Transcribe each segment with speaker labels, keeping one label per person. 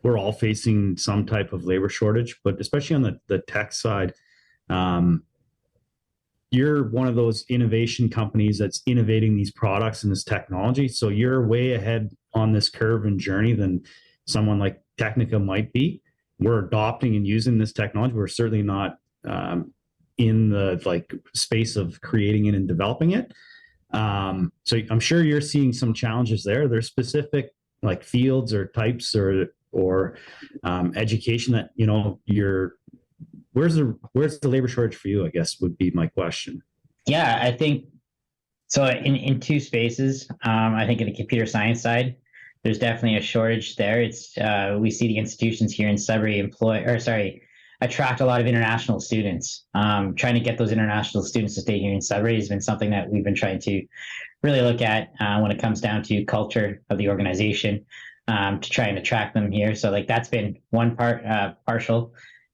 Speaker 1: we're all facing some type of labor shortage, but especially on the tech side, you're one of those innovation companies that's innovating these products and this technology. So you're way ahead on this curve and journey than someone like Technica might be. We're adopting and using this technology. We're certainly not in the like space of creating it and developing it. So I'm sure you're seeing some challenges there. There's specific like fields or types or education that you're where's the labor shortage for you, I guess, would be my question.
Speaker 2: Yeah, I think so. In two spaces, I think in the computer science side, there's definitely a shortage there. It's we see the institutions here in Sudbury attract a lot of international students. Trying to get those international students to stay here in Sudbury has been something that we've been trying to really look at when it comes down to culture of the organization, to try and attract them here. So like that's been one part, partial.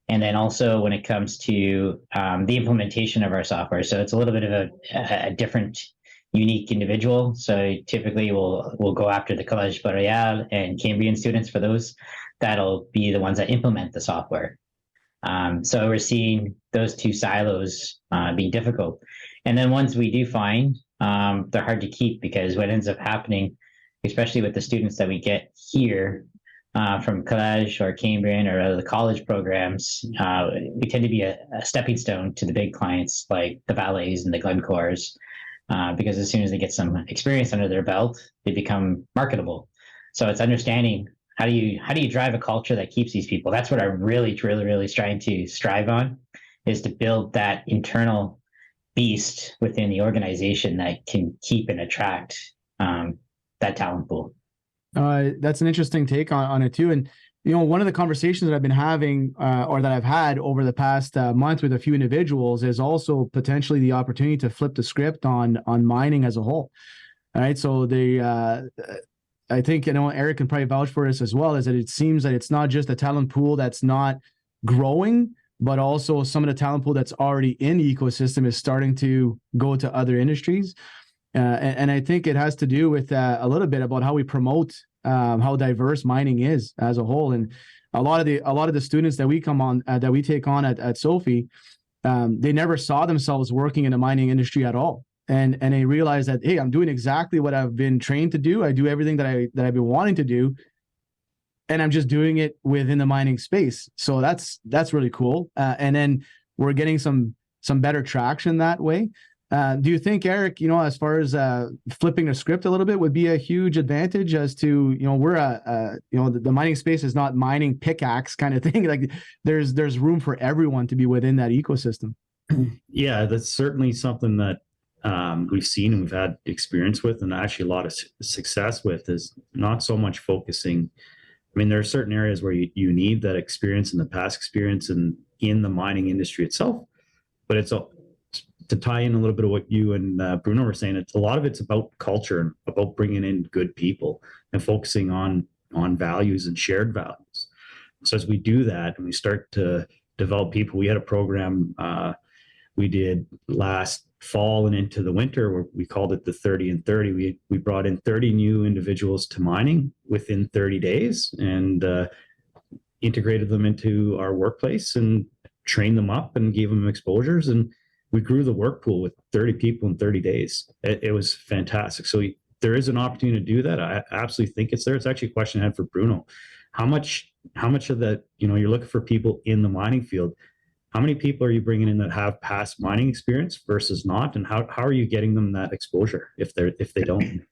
Speaker 2: And then also when it comes to the implementation of our software. So it's a little bit of a different, unique individual. So typically we'll go after the Collège Boréal and Cambrian students for those. That'll be the ones that implement the software. So we're seeing those two silos be difficult. And then once we do find, they're hard to keep, because what ends up happening, especially with the students that we get here, from College or Cambrian or the college programs, we tend to be a stepping stone to the big clients like the Valets and the Glencores, because as soon as they get some experience under their belt, they become marketable. So it's understanding how do you drive a culture that keeps these people. That's what I'm really trying to strive on, is to build that internal beast within the organization that can keep and attract that talent pool.
Speaker 3: That's an interesting take on it too. And, one of the conversations that I've been having or that I've had over the past month with a few individuals is also potentially the opportunity to flip the script on mining as a whole. All right. So I think, Eric can probably vouch for this as well, is that it seems that it's not just a talent pool that's not growing, but also some of the talent pool that's already in the ecosystem is starting to go to other industries. And I think it has to do with a little bit about how we promote how diverse mining is as a whole. And a lot of the students that we take on at Sophie, they never saw themselves working in the mining industry at all. And they realize that, hey, I'm doing exactly what I've been trained to do. I do everything that I've been wanting to do, and I'm just doing it within the mining space. So that's really cool. And then we're getting some better traction that way. Do you think, Eric, as far as flipping the script a little bit would be a huge advantage, as to, we're the mining space is not mining pickaxe kind of thing. Like there's room for everyone to be within that ecosystem.
Speaker 1: Yeah, that's certainly something that we've seen and we've had experience with, and actually a lot of success with, is not so much focusing. I mean, there are certain areas where you need that experience and the past experience in the mining industry itself, but it's to tie in a little bit of what you and Bruno were saying, a lot of it's about culture and about bringing in good people and focusing on values and shared values. So as we do that and we start to develop people, we had a program we did last fall and into the winter where we called it the 30 and 30. We brought in 30 new individuals to mining within 30 days and integrated them into our workplace and trained them up and gave them exposures, and we grew the work pool with 30 people in 30 days. It was fantastic. So there is an opportunity to do that. I absolutely think it's there. It's actually a question I had for Bruno. How much of that, you're looking for people in the mining field. How many people are you bringing in that have past mining experience versus not? And how are you getting them that exposure if they don't?